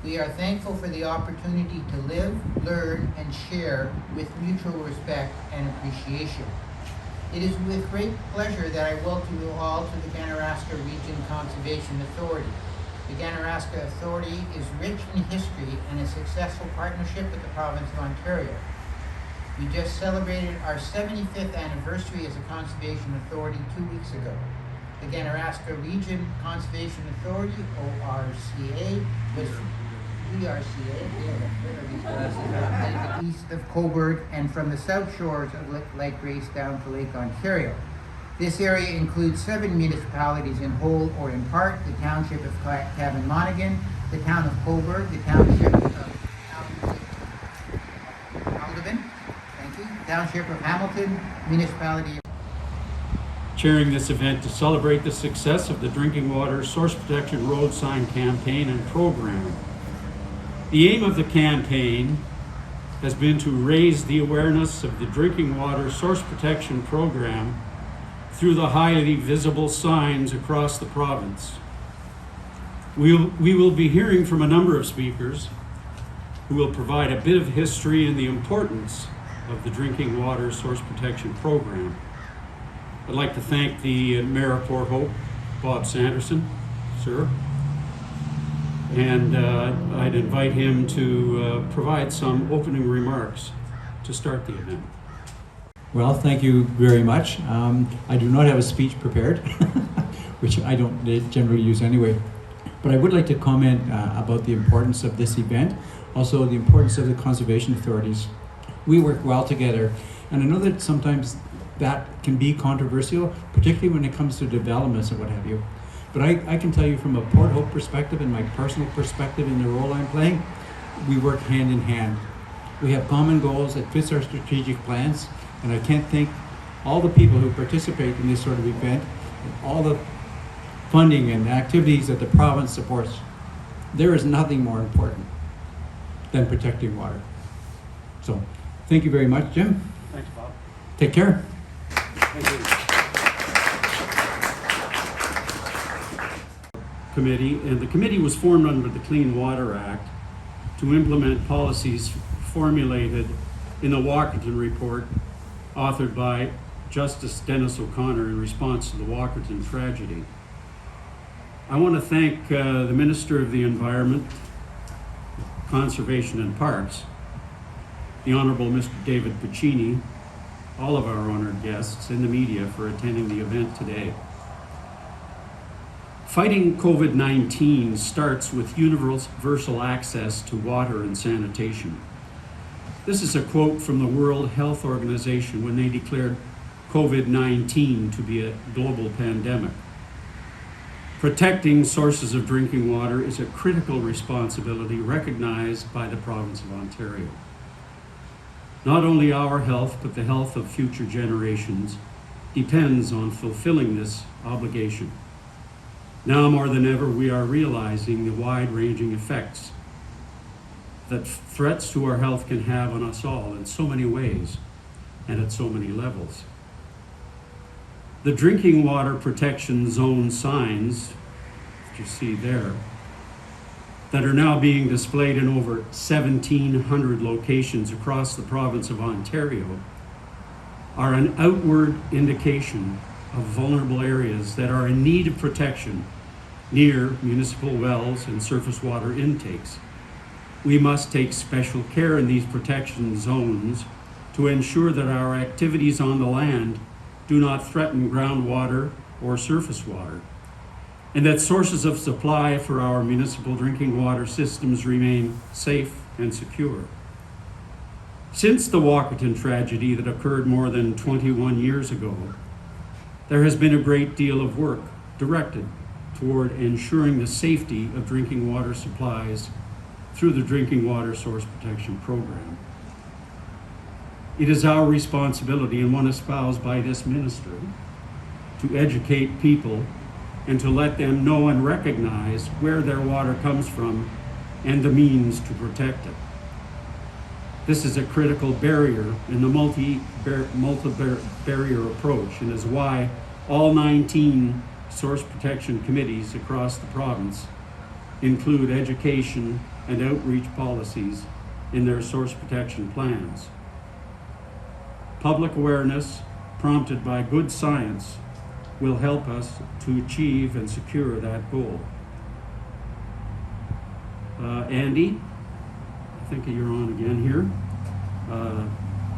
We are thankful for the opportunity to live, learn, and share with mutual respect and appreciation. It is with great pleasure that I welcome you all to the Ganaraska Region Conservation Authority. The Ganaraska Authority is rich in history and a successful partnership with the province of Ontario. We just celebrated our 75th anniversary as a conservation authority 2 weeks ago. The Ganaraska Region Conservation Authority, ORCA, was east of Cobourg and from the south shores of Lake Grace down to Lake Ontario. This area includes 7 municipalities in whole or in part: the township of Cavan Monaghan, the town of Cobourg, the township of Township of Hamilton, municipality. Chairing this event to celebrate the success of the Drinking Water Source Protection Road Sign campaign and program. The aim of the campaign has been to raise the awareness of the Drinking Water Source Protection Program through the highly visible signs across the province. We will be hearing from a number of speakers who will provide a bit of history and the importance of the Drinking Water Source Protection Program. I'd like to thank the Mayor of Port Hope, Bob Sanderson, sir, and I'd invite him to provide some opening remarks to start the event. Well, thank you very much. I do not have a speech prepared, which I don't generally use anyway, but I would like to comment about the importance of this event, also the importance of the conservation authorities. We work well together, and I know that sometimes that can be controversial, particularly when it comes to developments and what have you. But I can tell you from a Port Hope perspective and my personal perspective in the role I'm playing, we work hand in hand. We have common goals that fits our strategic plans, and I can't thank all the people who participate in this sort of event and all the funding and activities that the province supports. There is nothing more important than protecting water. So, thank you very much, Jim. Thanks, Bob. Take care. Thank you. The committee was formed under the Clean Water Act to implement policies formulated in the Walkerton Report, authored by Justice Dennis O'Connor in response to the Walkerton tragedy. I want to thank the Minister of the Environment, Conservation and Parks, the Honorable Mr. David Piccini, all of our honored guests, and the media for attending the event today. Fighting COVID-19 starts with universal access to water and sanitation. This is a quote from the World Health Organization when they declared COVID-19 to be a global pandemic. Protecting sources of drinking water is a critical responsibility recognized by the province of Ontario. Not only our health, but the health of future generations depends on fulfilling this obligation. Now more than ever, we are realizing the wide-ranging effects that threats to our health can have on us all in so many ways and at so many levels. The drinking water protection zone signs, that you see there, that are now being displayed in over 1,700 locations across the province of Ontario, are an outward indication of vulnerable areas that are in need of protection near municipal wells and surface water intakes. We must take special care in these protection zones to ensure that our activities on the land do not threaten groundwater or surface water, and that sources of supply for our municipal drinking water systems remain safe and secure. Since the Walkerton tragedy that occurred more than 21 years ago, there has been a great deal of work directed toward ensuring the safety of drinking water supplies through the Drinking Water Source Protection Program. It is our responsibility, and one espoused by this ministry, to educate people and to let them know and recognize where their water comes from and the means to protect it. This is a critical barrier in the multi-barrier approach, and is why all 19 source protection committees across the province include education and outreach policies in their source protection plans. Public awareness, prompted by good science, will help us to achieve and secure that goal. Andy, I think you're on again here.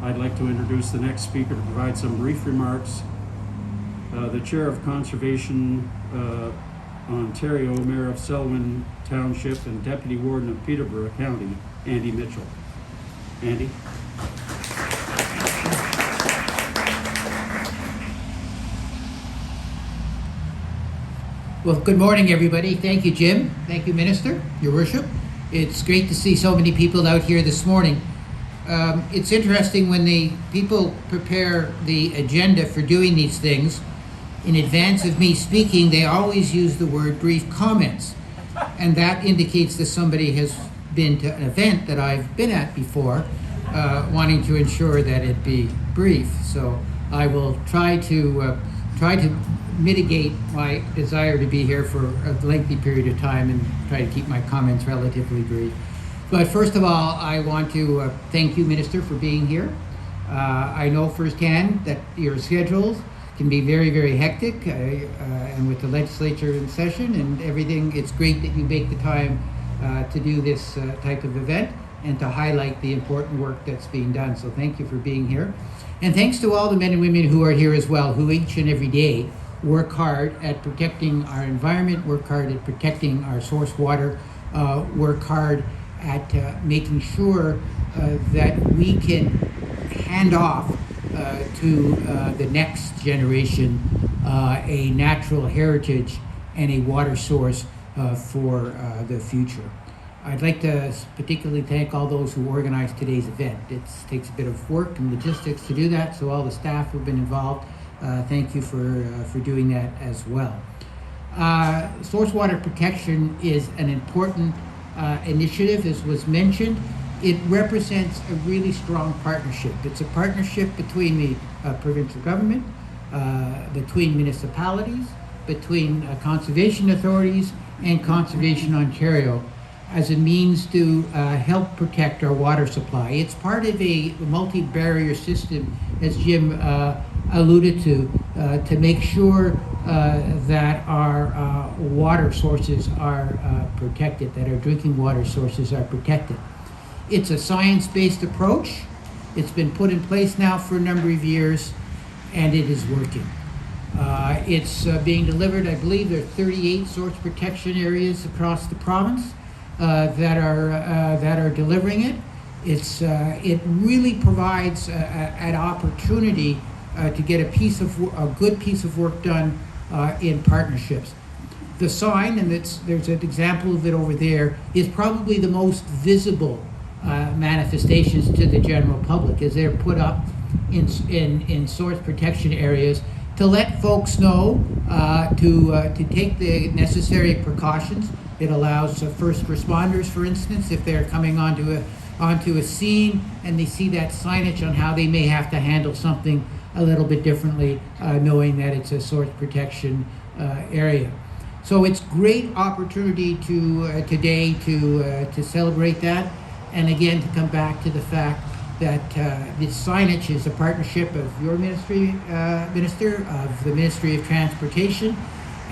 I'd like to introduce the next speaker to provide some brief remarks. The Chair of Conservation Ontario, Mayor of Selwyn Township, and Deputy Warden of Peterborough County, Andy Mitchell. Andy? Well, good morning, everybody. Thank you, Jim. Thank you, Minister, Your Worship. It's great to see so many people out here this morning. It's interesting when the people prepare the agenda for doing these things. In advance of me speaking, they always use the word brief comments. And that indicates that somebody has been to an event that I've been at before, wanting to ensure that it be brief. So I will try to mitigate my desire to be here for a lengthy period of time and try to keep my comments relatively brief. But first of all, I want to thank you, Minister, for being here. I know firsthand that your schedules can be very, very hectic, and with the legislature in session and everything, it's great that you make the time to do this type of event and to highlight the important work that's being done. So thank you for being here. And thanks to all the men and women who are here as well, who each and every day work hard at protecting our environment, work hard at protecting our source water, work hard at making sure that we can hand off to the next generation a natural heritage and a water source for the future. I'd like to particularly thank all those who organized today's event. It takes a bit of work and logistics to do that, so all the staff who've been involved, thank you for doing that as well. Source water protection is an important initiative, as was mentioned. It represents a really strong partnership. It's a partnership between the provincial government, between municipalities, between conservation authorities and Conservation Ontario as a means to help protect our water supply. It's part of a multi-barrier system, as Jim alluded to make sure that our water sources are protected, that our drinking water sources are protected. It's a science-based approach. It's been put in place now for a number of years, and it is working. It's being delivered. I believe there are 38 source protection areas across the province that are delivering it. It really provides an opportunity to get a good piece of work done in partnerships. The sign, and there's an example of it over there, is probably the most visible manifestations to the general public, as they're put up in source protection areas to let folks know to take the necessary precautions. It allows first responders, for instance, if they're coming onto a scene and they see that signage on how they may have to handle something a little bit differently, knowing that it's a source protection area. So it's great opportunity today to celebrate that, and again to come back to the fact that this signage is a partnership of your ministry, Minister, of the Ministry of Transportation,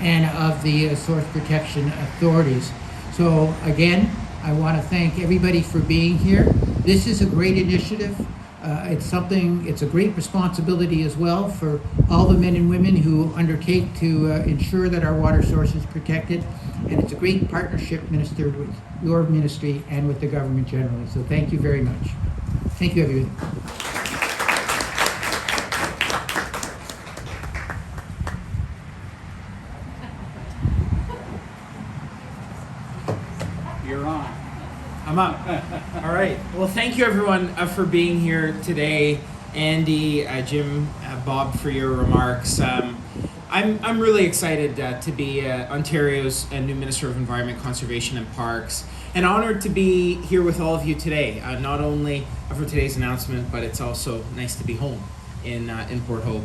and of the source protection authorities. So again, I want to thank everybody for being here. This is a great initiative. It's a great responsibility as well for all the men and women who undertake to ensure that our water source is protected. And it's a great partnership, Minister, with your ministry and with the government generally. So thank you very much. Thank you, everyone. You're on. I'm up. All right. Well, thank you everyone for being here today. Andy, Jim, Bob, for your remarks. I'm really excited to be Ontario's new Minister of Environment, Conservation and Parks, and honored to be here with all of you today. Not only for today's announcement, but it's also nice to be home in Port Hope.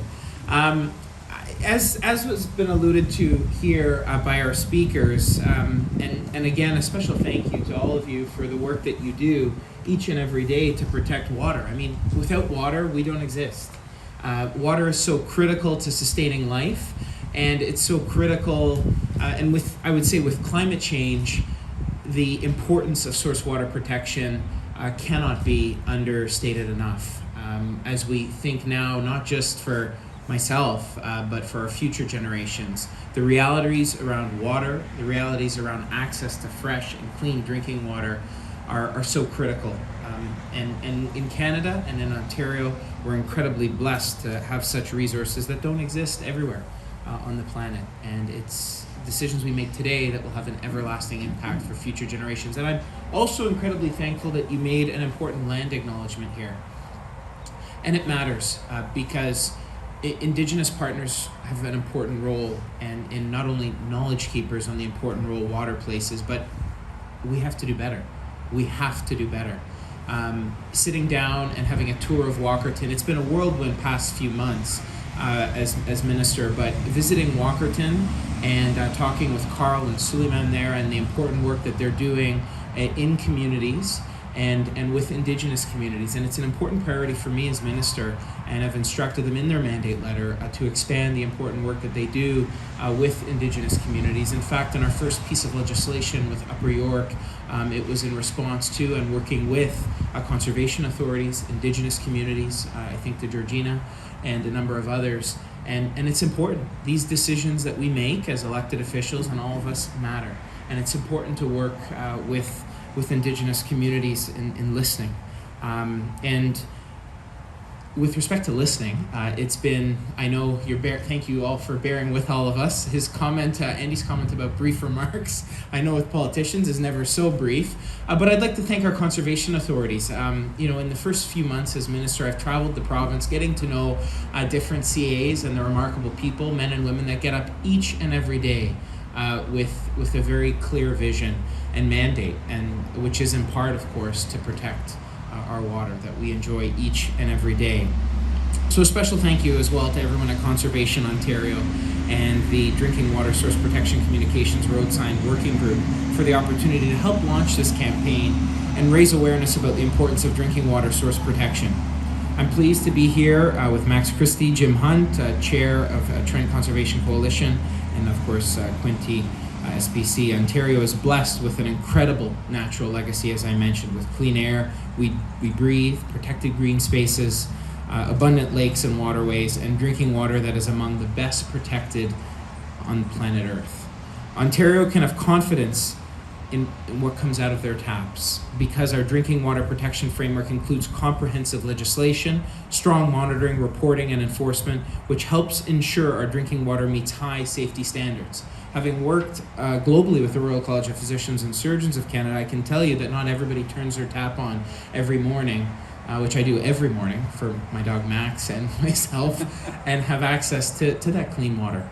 as has been alluded to here by our speakers, and again, a special thank you to all of you for the work that you do each and every day to protect water. I mean, without water, we don't exist. Water is so critical to sustaining life, and it's so critical, and I would say with climate change, the importance of source water protection cannot be understated enough. As we think now, not just for myself, but for our future generations, the realities around water, the realities around access to fresh and clean drinking water are so critical. And in Canada and in Ontario, we're incredibly blessed to have such resources that don't exist everywhere on the planet. And it's decisions we make today that will have an everlasting impact for future generations. And I'm also incredibly thankful that you made an important land acknowledgement here. And it matters because Indigenous partners have an important role, and in not only knowledge keepers on the important role water plays, but we have to do better. We have to do better. Sitting down and having a tour of Walkerton, it's been a whirlwind past few months as minister, but visiting Walkerton and talking with Carl and Suleiman there and the important work that they're doing in communities and with Indigenous communities. And it's an important priority for me as minister, and I've instructed them in their mandate letter to expand the important work that they do with Indigenous communities. In fact, in our first piece of legislation with Upper York, it was in response to and working with conservation authorities, Indigenous communities, I think the Georgina, and a number of others. And it's important. These decisions that we make as elected officials, and all of us, matter. And it's important to work with Indigenous communities in listening. And with respect to listening, it's been, I know thank you all for bearing with all of us. His comment, Andy's comment about brief remarks, I know with politicians is never so brief, but I'd like to thank our conservation authorities. In the first few months as minister, I've traveled the province, getting to know different CAs and the remarkable people, men and women that get up each and every day with a very clear vision and mandate, and which is in part, of course, to protect our water that we enjoy each and every day. So a special thank you as well to everyone at Conservation Ontario and the Drinking Water Source Protection Communications Road Sign Working Group for the opportunity to help launch this campaign and raise awareness about the importance of drinking water source protection. I'm pleased to be here with Max Christie, Jim Hunt, Chair of Trent Conservation Coalition, and of course Quinty SPC. Ontario is blessed with an incredible natural legacy, as I mentioned, with clean air we breathe, protected green spaces, abundant lakes and waterways, and drinking water that is among the best protected on planet Earth. Ontario can have confidence in what comes out of their taps because our drinking water protection framework includes comprehensive legislation, strong monitoring, reporting, and enforcement, which helps ensure our drinking water meets high safety standards. Having worked globally with the Royal College of Physicians and Surgeons of Canada, I can tell you that not everybody turns their tap on every morning, which I do every morning for my dog Max and myself, and have access to that clean water.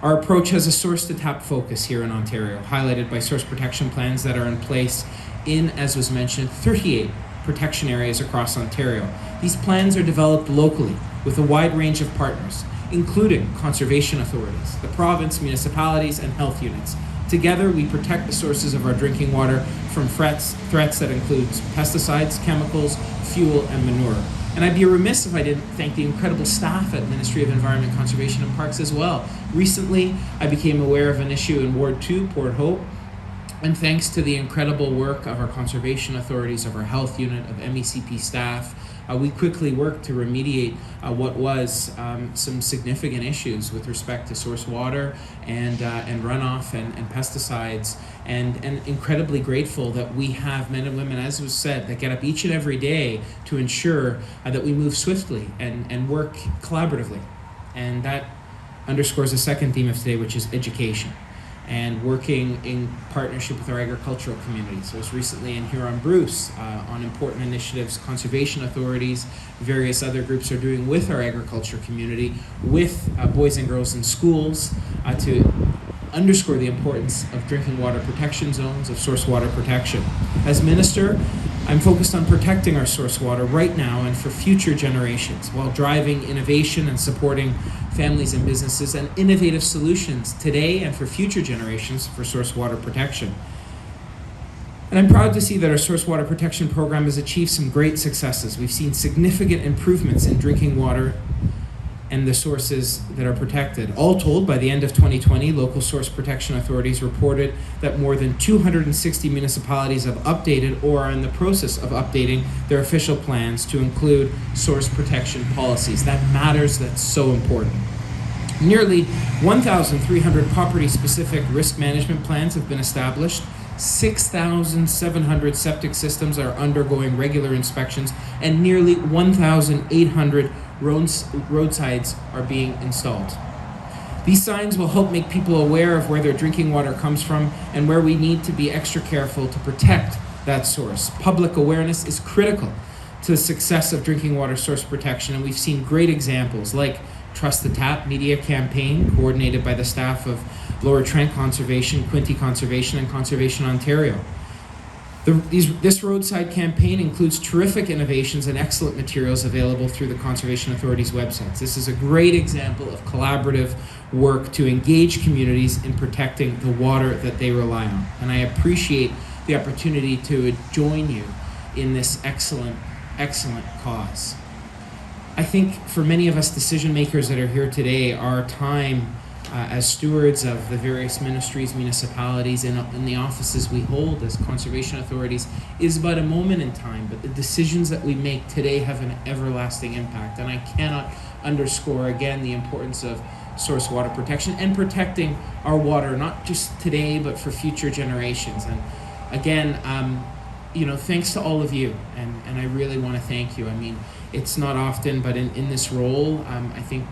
Our approach has a source-to-tap focus here in Ontario, highlighted by source protection plans that are in place in, as was mentioned, 38 protection areas across Ontario. These plans are developed locally with a wide range of partners, including conservation authorities, the province, municipalities, and health units. Together, we protect the sources of our drinking water from threats that include pesticides, chemicals, fuel, and manure. And I'd be remiss if I didn't thank the incredible staff at Ministry of Environment, Conservation and Parks as well. Recently, I became aware of an issue in Ward 2, Port Hope, and thanks to the incredible work of our conservation authorities, of our health unit, of MECP staff, we quickly worked to remediate what was some significant issues with respect to source water and runoff and pesticides, and incredibly grateful that we have men and women, as was said, that get up each and every day to ensure that we move swiftly and work collaboratively. And that underscores the second theme of today, which is education, and working in partnership with our agricultural community. So I was recently in Huron-Bruce on important initiatives conservation authorities, various other groups are doing with our agriculture community, with boys and girls in schools to underscore the importance of drinking water protection zones, of source water protection. As minister, I'm focused on protecting our source water right now and for future generations while driving innovation and supporting families and businesses and innovative solutions today and for future generations for source water protection. And I'm proud to see that our source water protection program has achieved some great successes. We've seen significant improvements in drinking water and the sources that are protected. All told, by the end of 2020, local source protection authorities reported that more than 260 municipalities have updated or are in the process of updating their official plans to include source protection policies. That matters, that's so important. Nearly 1,300 property-specific risk management plans have been established. 6,700 septic systems are undergoing regular inspections, and nearly 1,800 roadsides are being installed. These signs will help make people aware of where their drinking water comes from and where we need to be extra careful to protect that source. Public awareness is critical to the success of drinking water source protection, and we've seen great examples like Trust the Tap media campaign coordinated by the staff of Lower Trent Conservation, Quinte Conservation, and Conservation Ontario. This roadside campaign includes terrific innovations and excellent materials available through the Conservation Authority's websites. This is a great example of collaborative work to engage communities in protecting the water that they rely on. And I appreciate the opportunity to join you in this excellent, excellent cause. I think for many of us decision makers that are here today, our time as stewards of the various ministries, municipalities, and in the offices we hold as conservation authorities is but a moment in time, but the decisions that we make today have an everlasting impact. And I cannot underscore again the importance of source water protection and protecting our water, not just today, but for future generations. And again, thanks to all of you, and I really want to thank you. I mean, it's not often, but in this role, I think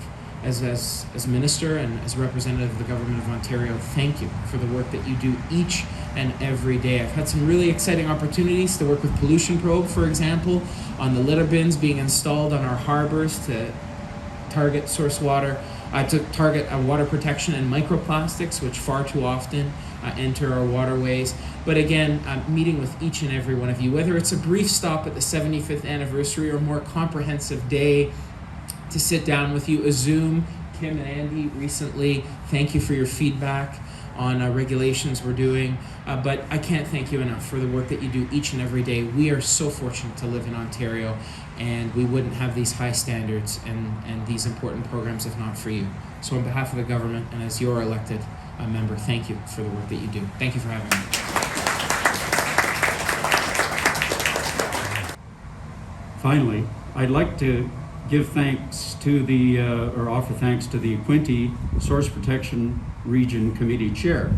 as minister and as representative of the government of Ontario, thank you for the work that you do each and every day. I've had some really exciting opportunities to work with Pollution Probe, for example, on the litter bins being installed on our harbors to target source water, to target water protection and microplastics, which far too often enter our waterways. But again, meeting with each and every one of you, whether it's a brief stop at the 75th anniversary or a more comprehensive day to sit down with you, a Zoom. Kim and Andy recently, thank you for your feedback on regulations we're doing. But I can't thank you enough for the work that you do each and every day. We are so fortunate to live in Ontario, and we wouldn't have these high standards and these important programs if not for you. So on behalf of the government and as your elected member, thank you for the work that you do. Thank you for having me. Finally, I'd like to give thanks to offer thanks to the Quinte Source Protection Region Committee Chair,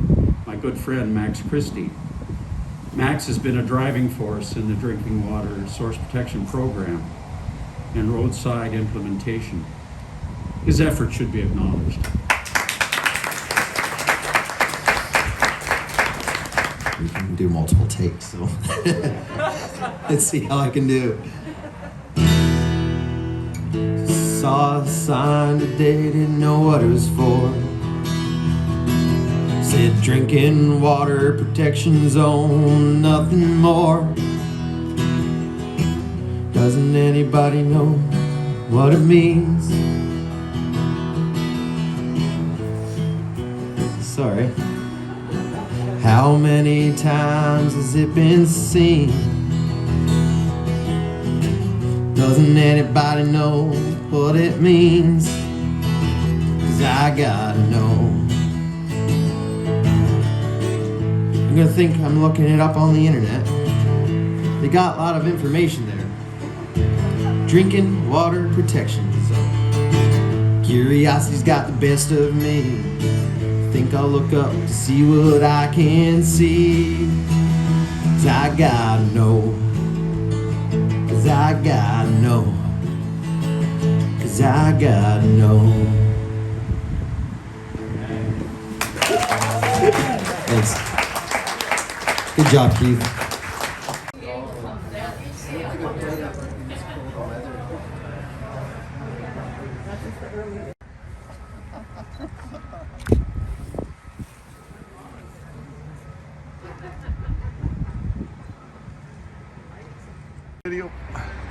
my good friend Max Christie. Max has been a driving force in the drinking water source protection program and roadside implementation. His efforts should be acknowledged. We can do multiple takes, so let's see how I can do. Saw a sign today, didn't know what it was for. Said drinking water protection zone, nothing more. Doesn't anybody know what it means? Sorry. How many times has it been seen? Doesn't anybody know what it means? 'Cause I gotta know. I'm gonna think I'm looking it up on the internet. They got a lot of information there. Drinking water protection zone. Curiosity's got the best of me. Think I'll look up to see what I can see. 'Cause I gotta know. 'Cause I gotta know. 'Cause I gotta know. Thanks. Good job, Keith. video.